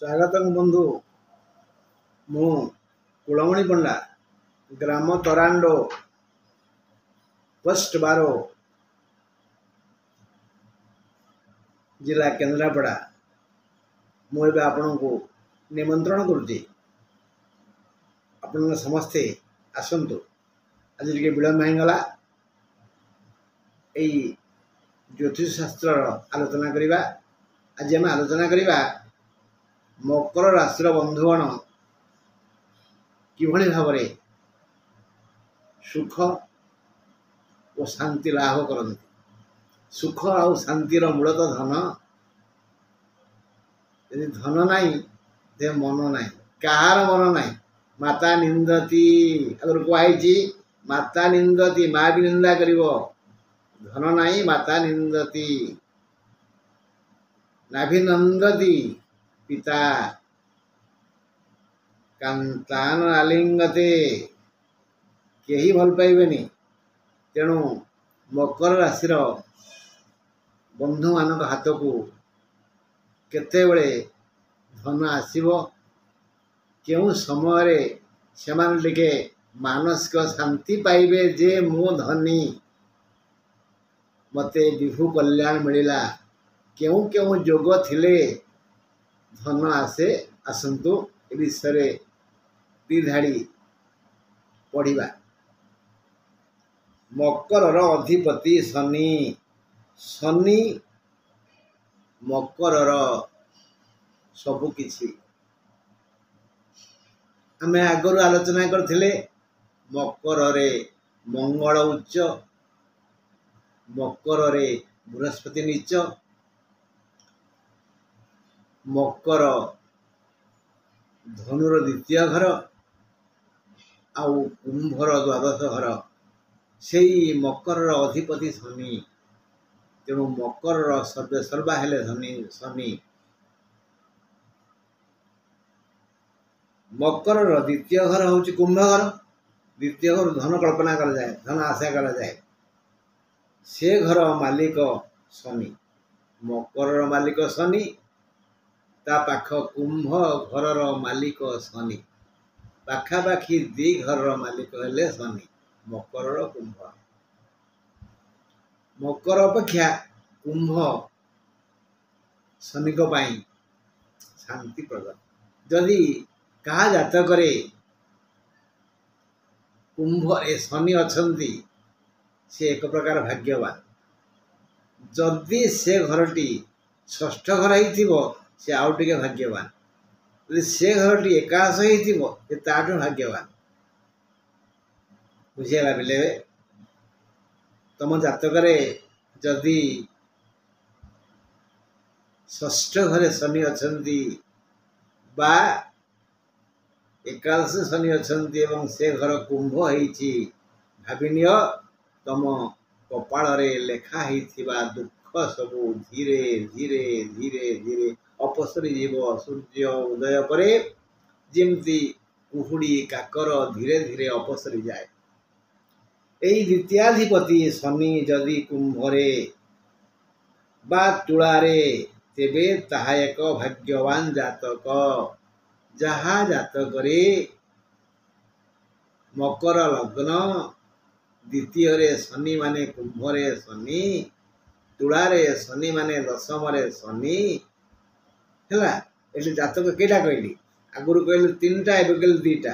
स्वागत बंधु मु कुलमणि पंडा ग्राम तरांडो पोस्ट बारो जिला केन्द्रापड़ा मुझे आपण को निमंत्रण करुच्ची आपण समस्ते आसतु आज टे विलम्ब होगला यही ज्योतिष शास्त्र आलोचना करवा। आज आम आलोचना करवा मकर राशि बंधुगण किभली भाव सुख और शांति लाभ करते। सुख और शांतिर मूल तो धन। यदि धन नाई दे मन नाई कहार मन नाई माता निंदती अगर कहुई माता निंदती माँ भी निंदा कर धन नाई माता निंदती नाभिनंदती पिता कांतान आलिंगते केही भल पाइबेनी। तेणु मकर राशि बंधु मान हाथ को केतेबेले धन आसीबो केउ समय से टिके मानसिक शांति पाइबे जे मो धनी मते विभु कल्याण मिलिला केउ केउ जोग थिले धन आसे आसंतु ए विषय द्विधाड़ी पढ़ा। मकर अधिपति शनि शनि मकर सबुकिछि आमे आगरू आलोचना करथिले। मकर रे मंगल उच्च मकर रे बृहस्पति नीच मकर धनुर द्वितीय घर आउ कुंभर द्वादश घर से मकर अधिपति शनि। तेणु मकर सर्वे सर्वा हेले धनी शनि। मकर द्वितीय घर हूँ कुंभ घर। द्वितीय घर धन कल्पना करा जाए धन आशा करा जाए से घर मालिक शनि। मकर मालिक शनि ता पाख कुंभ घर मालिक शनि पाखापाखि दी घर मालिक हेले शनि मकर कुंभ। मकर अपेक्षा कुंभ शनि शांति प्रद। जदि कहा जातक कुंभ ए शनि अच्छी से एक प्रकार भाग्यवान। जदि से घरटी षष्ठ घर हो से आउ टे भाग्यवान। यदि से घरटी एकादश हो भाग्यवान। बुझीगला बिले तुम जातक जदि षष्ठ घरे शनि अच्छी बा एकादश शनि अच्छी एवं से घर कुंभ होइछि भाविनिय तुम कपाल रे लेखा होइथिबा दुख सबू धीरे धीरे धीरे धीरे अपसरी जीव। सूर्य उदय परे जेमती कुहुड़ी काकर धीरे धीरे अपसरी जाए। यही द्वितीयाधिपति शनि जदि कुंभरे बा तुलारे तेबे ताहा एक भाग्यवान जातक। जहा जातक मकर लग्न द्वितीय रे शनि माने कुंभरे शनि तुलारे शनि माने दशम रे शनि है। ये जातक केटा कहली आगुरी कहली तीन टा एवं कहली दीटा।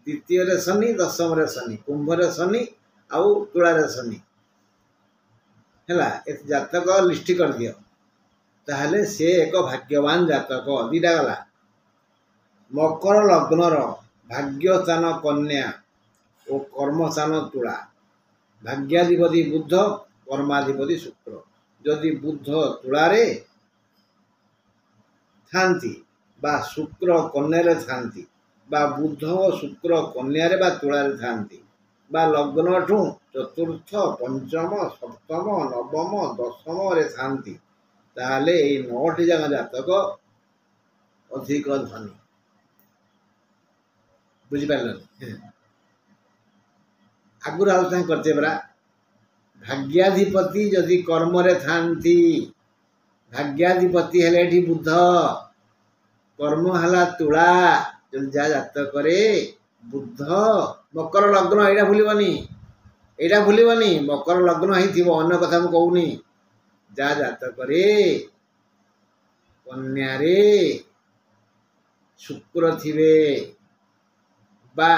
द्वितीय रे शनि दशम रे शनि कुंभरे शनि आउ तुलारे शनि है। जातक लिस्ट कर दियो ताहले से एक भाग्यवान जातक। दीटा गला मकर लग्नर भाग्यस्थान कन्या और कर्मस्थान तुला भाग्याधिपति बुध कर्माधिपति शुक्र। जदि बुध तुलारे थांती बा शुक्र कन्या थांती बा बुध और शुक्र कन्या बा तुलारे थांती बा लग्न ठू चतुर्थ पंचम सप्तम नवम दशम रे थांती ताहले ए 9टी जगह जातक अधिक धनी। बुझिपार आगुरी आलोचना करते परा भाग्याधिपति जदि कर्म रे थांती भाग्याधिपति हेले बुध कर्म हला तुला जदि जा जातक रे बुध मकर लग्न एटा भूलबनी मकर लग्न ही अन्य कथा मुझे कहूनी जा जातक रे कन्या रे शुक्र थिबे बा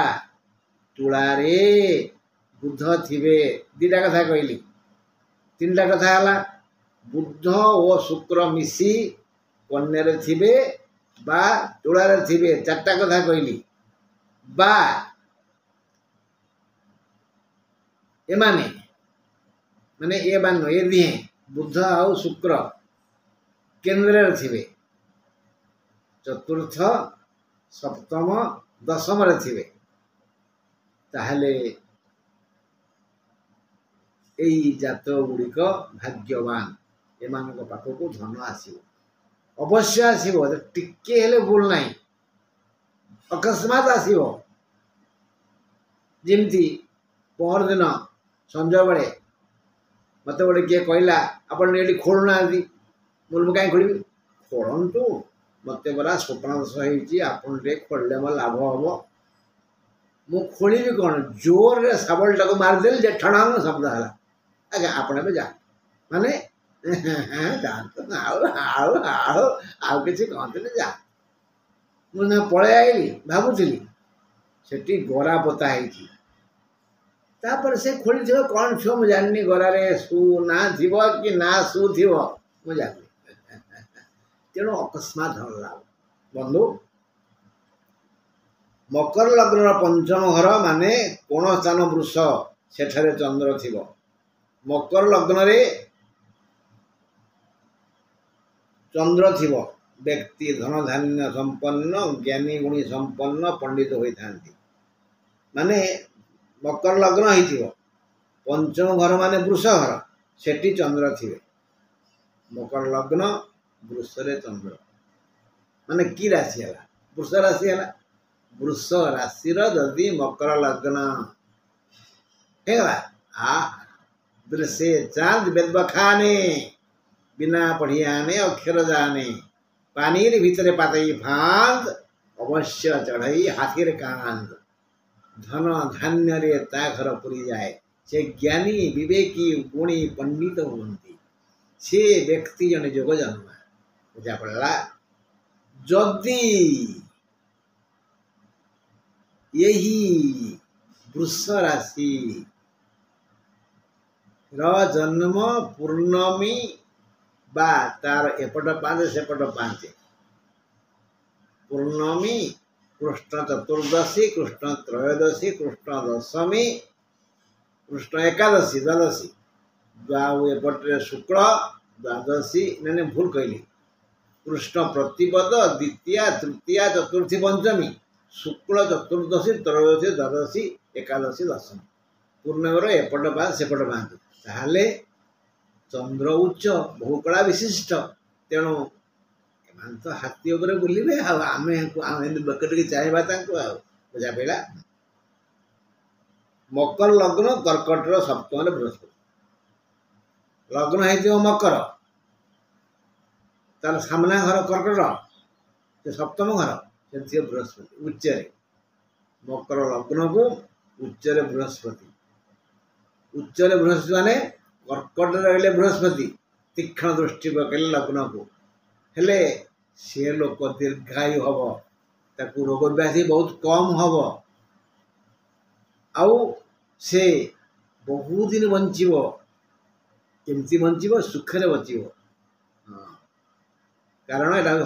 तुला रे बुध थिबे दीटा कथा कहली तीनटा कथा हला बुध और शुक्र मिसी कन्या रे थिबे बा तुला रे थिबे चारटा कथा कहली बा एमाने माने ए बान ए दिए बुध और शुक्र केंद्र रे थिबे चतुर्थ सप्तम दशम रे थिबे ताहले एई जात गुड़िक भाग्यवान एमान पाखक धन आसो अवश्य आसो टिके हेले भूल ना अकस्मात आसो जमती पर दिन संजय बड़े मत गोटे किए कहला आपण ये खोलुना मुझे कहीं खोल खोलतु मत परा स्वप्न दश होती खोलने मो लाभ हम मु खोली कौन जोर रे साबल टाक मारिदेली जे ठणांग शब्द है आज्ञा आपण भी जा माने जानते आउ कि कहते जा मुझे पलि आईली भावुली से गरा पोता से खोली थी कौन छो मुझे जानी गरारे सु ना थी कि ना सु थी मुझे तेणु अकस्मात हल्ला बंधु मकर लग्न पंचम घर माने कोण स्थान वृष सेठरे चंद्र थी मकर लग्न रे चंद्र थी व्यक्ति धन धान्य संपन्न ज्ञानी गुणी संपन्न पंडित होता माने मकर लग्न हो पंचम घर माने वृष घर सेठी चंद्र थी मकर लग्न वृष रे चंद्र माने की राशि है वृष राशि है वृष राशि जदि मकर लग्न है दृश्य चांद वेद बखाने बिना पढ़ियाने अक्षर जाने पानीर भीतर पातई फांद अवश्य चढ़ई हाथीर कांद धन धान्य रे ता घर पुरी जाए से ज्ञानी विवेकी गुणी पंडित होती से व्यक्ति जन जोग जन्म बुझा पड़ा जदि यही वृष राशि जन्म पूर्णमी बा तार एपट पांच सेपट पांच पूर्णमी कृष्ण चतुर्दशी कृष्ण त्रयोदशी कृष्ण दशमी कृष्ण एकादशी द्वादशी एपटे शुक्ल द्वादशी मैंने भूल कहली कृष्ण प्रतिपद द्वितीया तृतीया चतुर्थी पंचमी शुक्ल चतुर्दशी त्रयोदशी द्वादशी एकादशी दशमी पूर्णमेर एपट पांच सेपट पांच ताहले चंद्र उच्च बहुकला विशिष्ट तेणु एमान तो हाथी उपरे बुलिबे आमे बकेट चाहवा बुझा पड़ा मकर लग्न कर्कट सप्तम बृहस्पति लग्न हो मकर तार सामना घर कर्कट सप्तम घर से बृहस्पति उच्चरे मकर लग्न को उच्चरे बृहस्पति माने कर्कट रहिले बृहस्पति तीक्ष्ण दृष्टि पकड़े लग्न को हेले सी लोक दीर्घायु हम ताकू रोग व्याधि बहुत कम हम आउ से बहुत दिन बंचब केमती बंचब सुखे बचब कारण यहाँ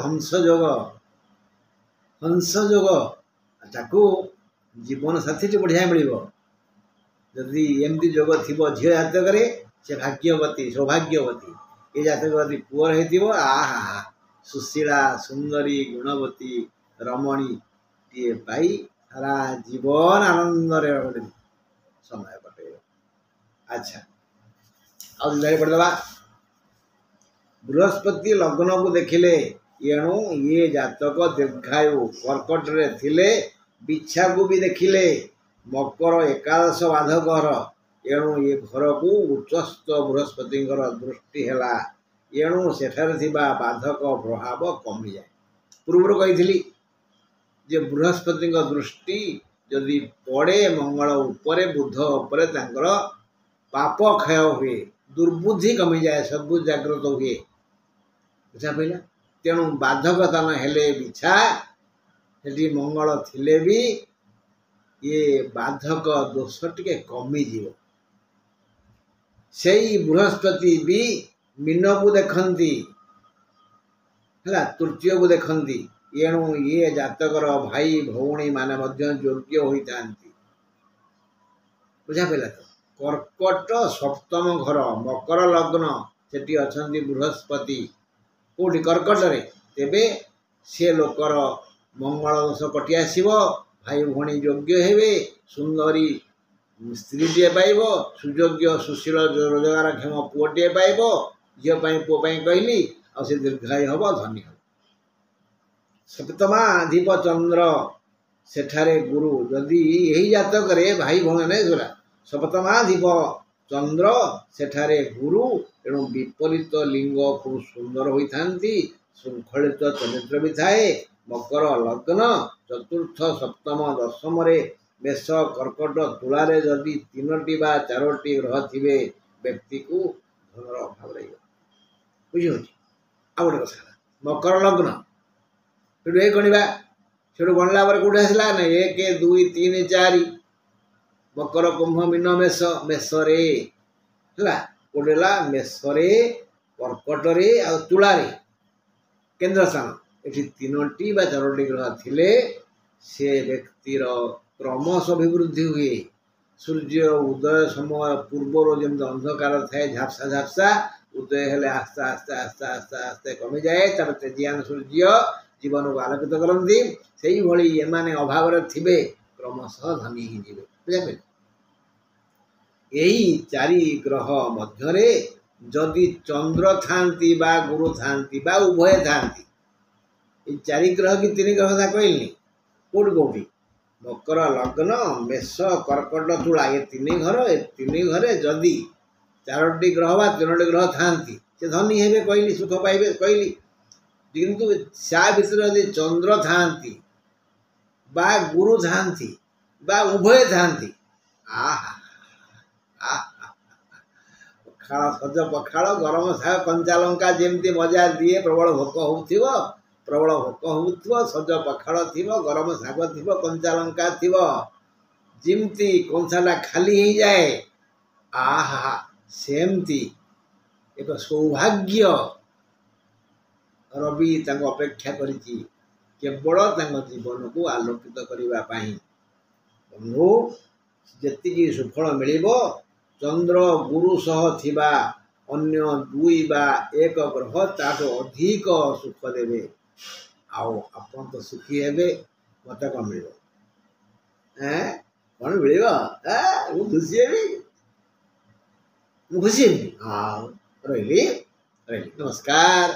हंस जोग ताकू जीवन साथी बढ़िया मिल जदि एमती जोग थी झील जातक से भाग्यवती सौभाग्यवती ये जातक पुअर हो आहा सुशीला सुंदरी गुणवती रमणी टे पाई सारा जीवन आनंद समय कटे अच्छा आगे पढ़ा बृहस्पति लग्न को देखिले एणु ये जातक दीर्घायु कर्कट रे थिले बिछा को भी देखिले मकर एकादश बाधक घर एणु ये घर को उच्चस्थ बृहस्पति दृष्टि है एणु सेठारे थिबा बाधक प्रभाव कमी जाए पूर्व कही जे बृहस्पति दृष्टि जदि पड़े मंगल उपरे बुध उपरे तांकर पाप क्षय हुए दुर्बुद्धि कमी जाए सब जागृत हुए बुझा पड़ा तेणु बाधकता न हेले बिछा सेठी मंगल थिले भी ये बाधक दोष टिके कमी जीव से बृहस्पति भी मीन को देखती है तृतीय को देखती एणु ये जातकर भाई भौणी माने योग्य होता बुझा पड़ा तो कर्कट सप्तम घर मकर लग्न सेठी अच्छा बृहस्पति कौटी कर्कट रे तेबे से लोकर मंगल दोष कटि आसव भाई भौणी योग्य हेबे सुंदरी स्त्रीटे पाइब सुयोग्य सुशील रोजगारक्षम पुओटे पाइब झीपाई पुओपाई कहली आ से दीर्घायु हम धनी हम सप्तमाधिप चंद्र सेठारे गुरु जदि यही जातक भाई भौणी नहीं सुरा सप्तमाधिप चंद्र सेठारे गुरु एणु विपरीत लिंग खूब सुंदर होता श्रृंखलित चरित्र भी थाए मकर लग्न चतुर्थ सप्तम दशम मेष कर्कट तुलारे जदि तीनोटी बा चारोटी ग्रह थे व्यक्ति को धनर अभाव रही बुझी आ गए कथा मकर लग्न से गणवा से गणला कौटे आसला ना 1 2 3 4 मकर कुंभ मीन मेष मेषरे है कौटेला मेषरे कर्कटरे आ तुलारे केन्द्र स्थान ये तीनोटी बा चारोटी ग्रह थिले से व्यक्तिर क्रमश अभिवृद्धि हुए सूर्य उदय समय पूर्वर जमी अंधकार थाए झापसा झापसा उदय हेले आस्ते आस्ते आस्ते आस्ते आस्ते कमी जाए तर तेजियान सूर्य जीवन को आलोकित करती से भाई एमाने अभाव थे क्रमश धनी ही जीवे बुझे यही 4 ग्रह मध्य जदि चंद्र थांती बा गुरु थांती बा उभय थांती 4 ग्रह कि 3 ग्रह था कहली कौटी कौटी मकर लग्न मेष कर्कट तुला ये 3 घरे जदि 4टी ग्रह बा 3टी ग्रह थांती से धनी हेबे कहली सुख पाइबे कहली किंतु सा भितर यदि चंद्र थांती बा गुरु थांती बा उभय थांती आहा पखाड़ सज पखाड़ गरम शाग कंचा लंका जमती मजा दिए प्रबल भोक हो प्रबल भोक हो सज पखाड़ थी गरम शाग थी कंचा लंका थी जमती कंसाटा खाली हो जाए आहा सेमती एक सौभाग्य रवि अपेक्षा करिछि केवल जीवन को आलोकित करने बंधु जी सुफल मिल चंद्र गुरु सह थिबा अन्य 2 बा 1 ग्रह ताठो अधिक सुख देवे आओ अपन तो सुखी हेबे मत कौन मिल कौन मिल खुशी हेबी हाँ रही नमस्कार।